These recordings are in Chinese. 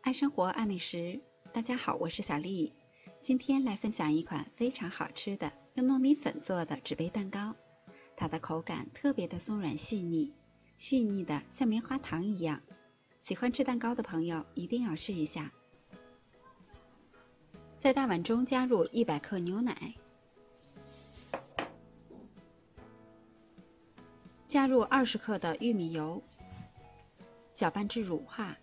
爱生活，爱美食。大家好，我是小丽。今天来分享一款非常好吃的用糯米粉做的纸杯蛋糕。它的口感特别的松软细腻，细腻的像棉花糖一样。喜欢吃蛋糕的朋友一定要试一下。在大碗中加入100克牛奶，加入20克的玉米油，搅拌至乳化。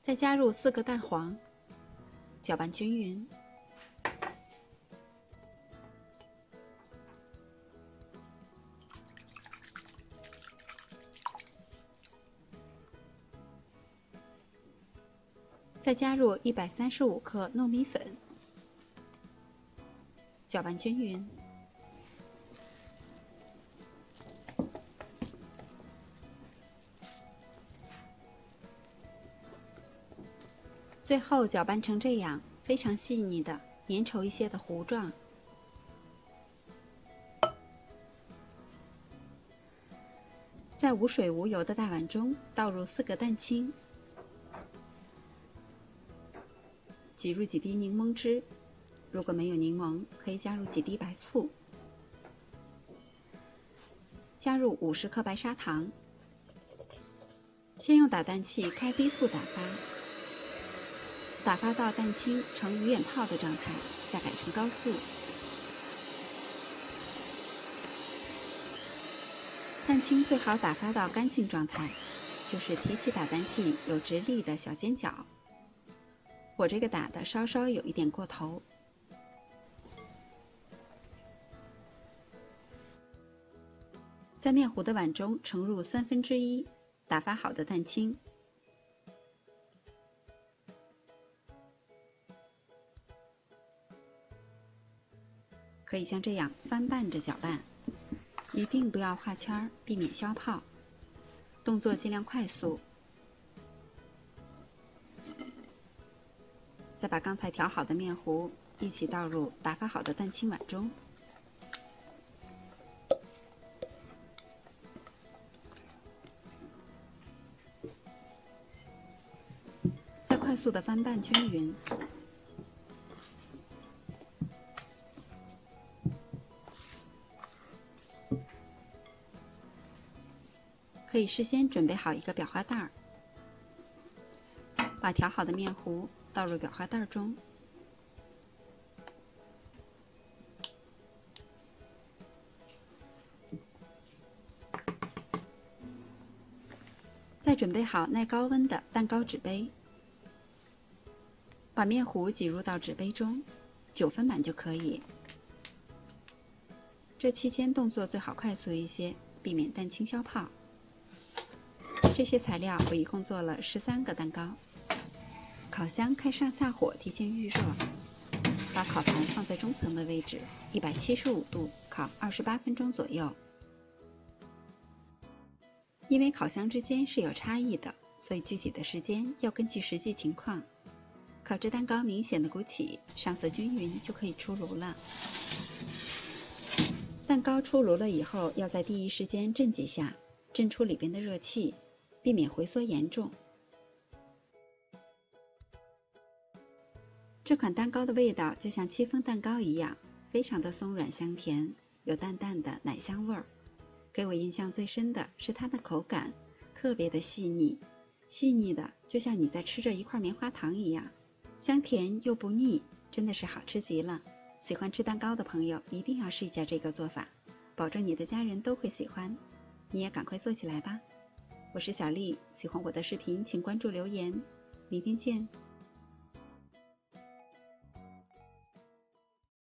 再加入4个蛋黄，搅拌均匀。再加入135克糯米粉，搅拌均匀。最后搅拌成这样非常细腻的粘稠一些的糊状。在无水无油的大碗中倒入4个蛋清，挤入几滴柠檬汁，如果没有柠檬，可以加入几滴白醋，加入50克白砂糖。先用打蛋器开低速打发。打发到蛋清呈鱼眼泡的状态，再改成高速。蛋清最好打发到干性状态，就是提起打蛋器有直立的小尖角。我这个打的稍稍有一点过头。在面糊的碗中盛入1/3打发好的蛋清。可以像这样翻拌着搅拌，一定不要画圈，避免消泡。动作尽量快速。再把刚才调好的面糊一起倒入打发好的蛋清碗中。再快速的翻拌均匀。可以事先准备好一个裱花袋儿，把调好的面糊倒入裱花袋中，再准备好耐高温的蛋糕纸杯，把面糊挤入到纸杯中，9分满就可以。这期间动作最好快速一些，避免蛋清消泡。这些材料我一共做了13个蛋糕。烤箱开上下火，提前预热，把烤盘放在中层的位置，175度烤28分钟左右。因为烤箱之间是有差异的，所以具体的时间要根据实际情况。烤至蛋糕明显的鼓起，上色均匀就可以出炉了。蛋糕出炉了以后，要在第一时间震几下，震出里边的热气，避免回缩严重。这款蛋糕的味道就像戚风蛋糕一样，非常的松软香甜，有淡淡的奶香味儿。给我印象最深的是它的口感，特别的细腻，细腻的就像你在吃着一块棉花糖一样，香甜又不腻，真的是好吃极了。喜欢吃蛋糕的朋友一定要试一下这个做法，保证你的家人都会喜欢。你也赶快做起来吧。我是小丽，喜欢我的视频请关注留言，明天见。